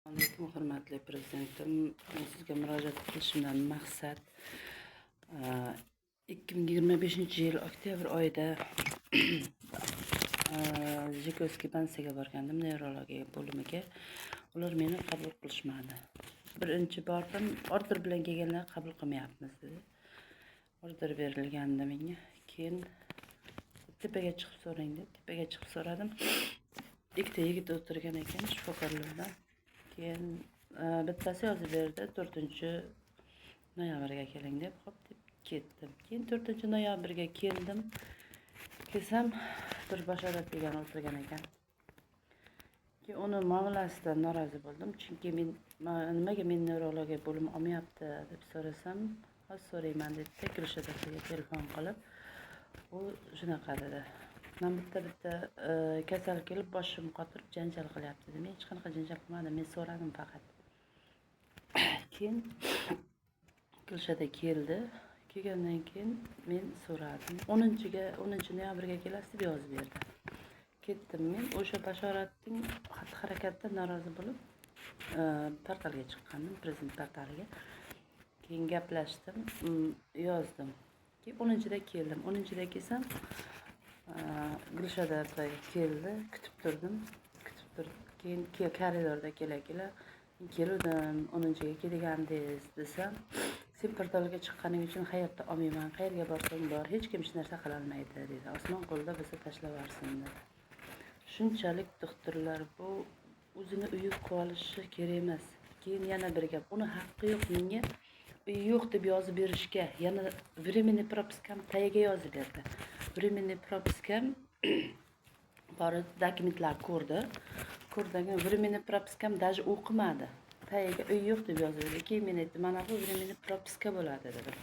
Alaykum hurmatli prezidentim, sizga murojaat qilishimdan maqsad 2025-yil oktyabr oyida Jikovskiy bansiga borgandim, nevrologiya bo'limiga. Ular meni qabul qilishmadi. Birinchi bordim, order bilan kelganlar qabul qilmayapmiz dedi. Order berilgandi menga. Keyin tepaga chiqib so'rang dedi. Tepaga chiqib so'radim. Ikkita yigit o'tirgan ekan shifokorlardan. Keyin bittasi yozib berdi, 4-noyabrga keling deb, hop deb ketdim. Keyin 4-noyabrga keldim. Kelsam bir bashorat degan o'tirgan ekan. Keyin uni muomalasidan norozi bo'ldim, chunki men nimaga men nevrologiya bo'limi olmayapti deb so'rasam, hozir so'rayman dedi. Gulshat akaga telefon qilib, u shunaqa dedi. Men bitta kasal kelib boshim qotirib janjal qilyapti dedi. Men hech qanaqa janjal qilmadim, men so'radim faqat. Keyin Gulshada keldi. Kelgandan keyin men so'radim. 10-noyabrga kelasiz deb yozib berdi. Ketdim men. O'sha bashoratning xatti-harakatidan norozi bo'lib, portalga chiqqandim, prezident portaliga. Keyin gaplashdim, yozdim. Keyin 10-da keldim. 10-da kelsam, Gulshada keldi, kutib turdim. Keyin koridorda kela-kela keldim, 10-ga kelgandingiz desam, sen portalga chiqqaning uchun hayotda olmayman, qayerga borsang bor, hech kim hech narsa qila olmaydi dedi. Osmon qo'lda bizni tashlab yuborsin dedi. Shunchalik doktorlar bu o'zini uyib qolishi kerak emas. Keyin yana bir gap, uni haqqi yo'q menga uyi yo'q deb yozib berishga. Yana временный пропискam tagiga yozib berdi. Временный пропискam borib dokumentlar ko'rdi. Ko'rdagan временный пропискam даже o'qimadi. Tagiga uy yo'q deb yozib berdi. Keyin men aytdim, mana bu временный прописка bo'ladi dedim.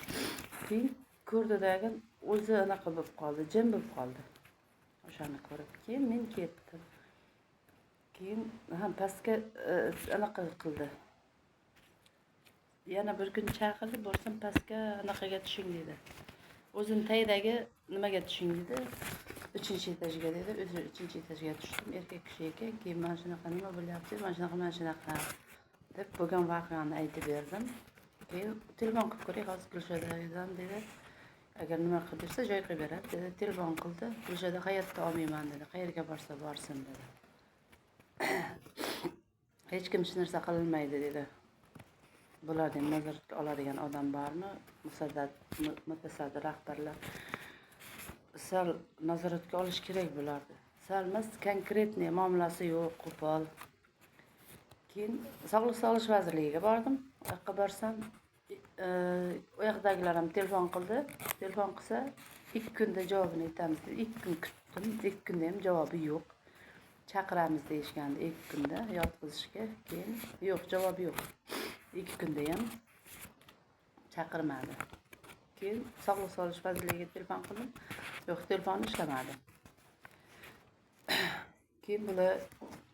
Keyin ko'rdidagan o'zi anaqa bo'lib qoldi, jim bo'lib qoldi. O'shani ko'rib, keyin men ketdim. Keyin ham pastga anaqa qildi. Yana bir kun chaqirdi, borsam pastga anaqaga tushing dedi. O'zim taydagi nimaga tushing dedi. 3-etajga dedi. O'zi 3-etajga tushdim. Erkak kishi ekan. Keyin mana shunaqa nima bo'lyapti, mana shunaqa deb bo'lgan voqeani aytib berdim. Keyin telefon qilib ko'ray, hozir Gulshadadan dedi. Agar nima qilib bersa joy qilib beradi dedi. Telefon qildi. Gulshada hayotda olmayman dedi. Qayerga borsa borsin dedi. Hech kim hech narsa qilmaydi dedi. Bularni nazoratga oladigan odam bormi? Mutasaddi rahbarlar sal nazoratga olish kerak bo'lardi. Salmas konkretniy muomalasi yo'q, qo'pol. Keyin Sog'liqni saqlash vazirligiga bordim. U yoqqa borsam, u yoqdagilar ham telefon qildi. Telefon qilsa, 2 kunda javobini aytamiz dedi. 2 kun kutdim. 2 kunda ham javobi yo'q. Chaqiramiz deyishgandi 2 kunda yotqizishga. Keyin yo'q, javob yo'q. 2 kunda ham chaqirmadi. Keyin Sog'liqni saqlash vazirligiga telefon qildim. Yo'q, telefon ishlamadi. Keyin bular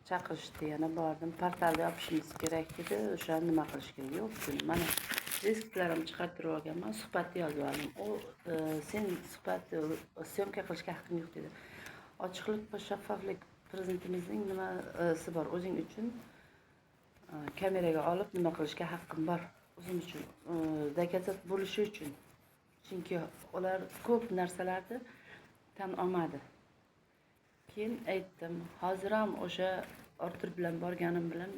chaqirishdi, yana bordim. Portalga yopishimiz kerak dedi. O'sha nima qilish kerak? Yo'q, mana disklarni chiqartirib olganman, suhbatni yozib oldim. U sen suhbatni syomka qilishga haqqing yo'q dedi. Ochiqlik va shaffoflik prezidentimizning nimasi bor o'zing uchun kameraga olib nima qilishga haqqim bor. O'zim uchun dokazat bo'lishi uchun. Chunki ular ko'p narsalarni tan olmadi. Keyin aytdim, hozir ham o'sha order bilan borganim bilan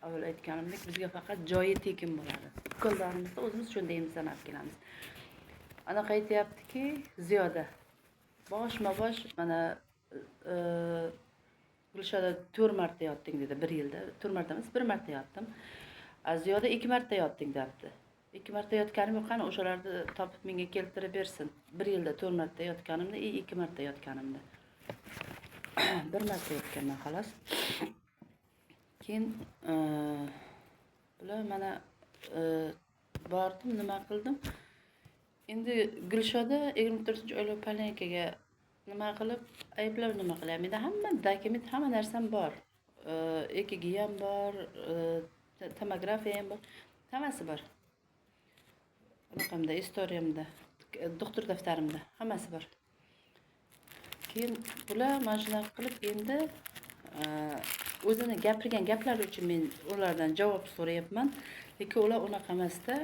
avval aytganimdek bizga faqat joyi tekin bo'ladi. Qo'llarimizni o'zimiz shundaymi sanab kelamiz. Anaqa aytayaptiki, Ziyoda boshma-bosh mana Gulshada 4 marta yotding dedi, 1 yilda. 4 marta emas, 1 marta yotdim. Ziyoda 2 marta yotding debdi. 2 marta yotganim yo'q, qani o'shalarni topib menga keltirib bersin. 1 yilda 4 marta yotganimda, 2 marta yotganimda. 1 marta yotganman xolos. Keyin bular mana bordim, nima qildim? Endi Gulshada 24-oylov poliklinikaga nima qilib, ayblab nima qilyapman? Menda hamma dokument, hamma narsam bor. EKG ham bor, tomografiya ham bor, hammasi bor. Raqamda, istoriyamda, doktor daftarimda hammasi bor. Keyin bular mana shunaqa qilib endi o'zini gapirgan gaplari uchun men ulardan javob so'rayapman. Lekin ular unaqa emasda,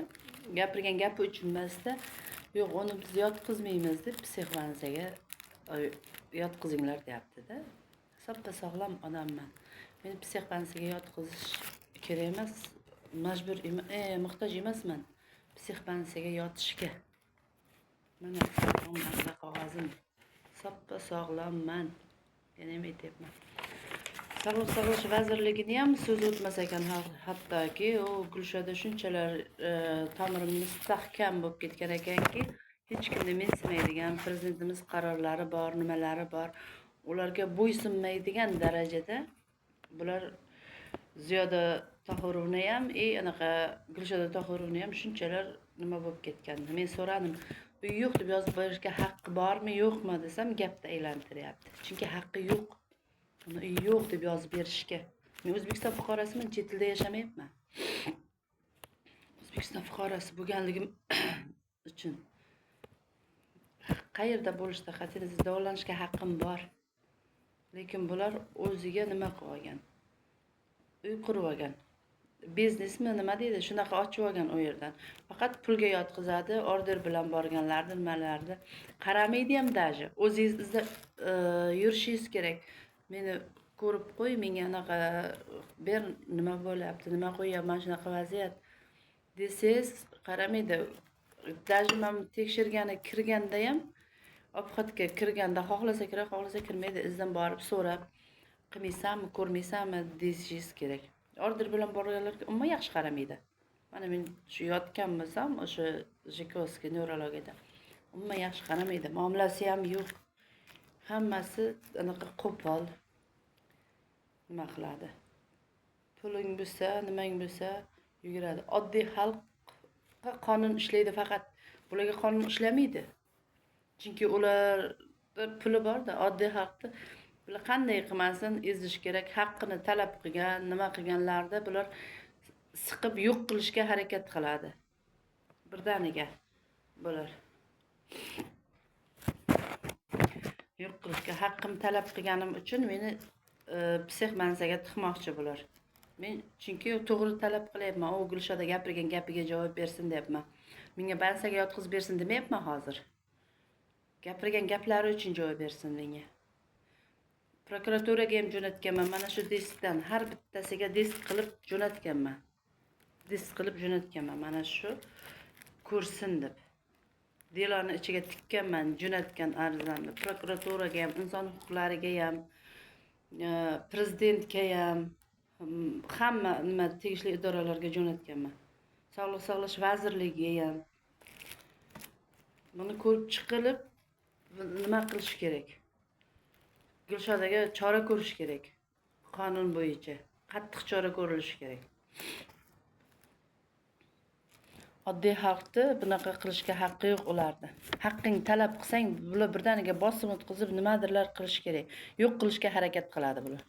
gapirgan gapi uchun emasda, yo'q, uni biz yotqizmaymiz deb psixbanaga yotqizinglar deyapti-da. Soppa sog'lom odamman. Meni psixbanaga yotqizish kerak emas, majbur muhtoj emasman psixbanaga yotishga. Mana bu qog'ozim. Soppa sog'lomman. Yana nima aytyapman? Sog'liq saqlash vazirligini ham so'z o'tmas ekan, hattoki u Gulshoda shunchalar tomirim mustahkam bo'lib ketgan ekanki, hech kimni mensimaydigan, prezidentimiz qarorlari bor, nimalari bor, ularga bo'ysunmaydigan darajada bular Ziyoda Tohirovni ham, anaqa Gulshoda Tohirovni ham shunchalar nima bo'lib ketgan. Men so'radim, uy yo'q deb yozib berishga haqqi bormi, yo'qmi desam, gapni aylantiryapti. Chunki haqqi yo'q. Uni uy yo'q deb yozib berishga. Men O'zbekiston fuqarosiman, chet elda yashamayapman. O'zbekiston fuqarosi bo'lganligim uchun qayerda bo'lishda qat'iy davolanishga haqqim bor. Lekin bular o'ziga nima qilib olgan? Uy qurib olgan. Biznesmi nima deydi? Shunaqa ochib olgan u yerdan. Faqat pulga yotqizadi, order bilan borganlarni, nimalarni qaramaydi ham daji. O'zingizda yurishingiz kerak. Meni ko'rib qo'y, menga anaqa ber, nima bo'lyapti, nima qo'yapman, shunaqa vaziyat desangiz qaramaydi. Daji men tekshirgani kirganda ham, ovqatga kirganda xohlasa kiradi, xohlasa kirmaydi, izdan borib so'rab, qilmaysanmi, ko'rmaysanmi deyishingiz kerak. Order bilan borganlarga umuman yaxshi qaramaydi. Mana men shu yotgan bo'lsam, o'sha Jikovskiy neurologiyada umuman yaxshi qaramaydi. Muomalasi ham yo'q. Hammasi anaqa qo'pol. Nima qiladi? Puling bo'lsa, nimang bo'lsa yuguradi. Oddiy xalqqa qonun ishlaydi faqat. Ularga qonun ishlamaydi. Chunki ular puli bor-da, oddiy xalqni bular qanday qilmasin ezish kerak, haqqini talab qilgan, nima qilganlarda bular siqib yo'q qilishga harakat qiladi. Birdaniga bular yo'q qilishga haqqim talab qilganim uchun meni psixbanaga tiqmoqchi bular. Men chunki to'g'ri talab qilyapman. U Gulshoda gapirgan gapiga javob bersin deyapman. Menga banaga yotqizib bersin demayapman hozir. Gapirgan gaplari uchun javob bersin menga. Prokuraturaga ham jo'natganman. Mana shu diskdan har bittasiga disk qilib jo'natganman. Mana shu ko'rsin deb. Deloni ichiga tikkanman, jo'natgan arizamni. Prokuraturaga ham, inson huquqlariga ham, prezidentga ham, hamma nima tegishli idoralarga jo'natganman. Sog'liq saqlash vazirligiga ham. Buni ko'rib chiqilib nima qilish kerak? Gulshodaga chora ko'rish kerak. Qonun bo'yicha qattiq chora ko'rilishi kerak. Oddiy xalqni bunaqa qilishga haqqi yo'q ularda. Haqqing talab qilsang, bular birdaniga bosim o'tkazib nimadirlar qilish kerak. Yo'q qilishga harakat qiladi bular.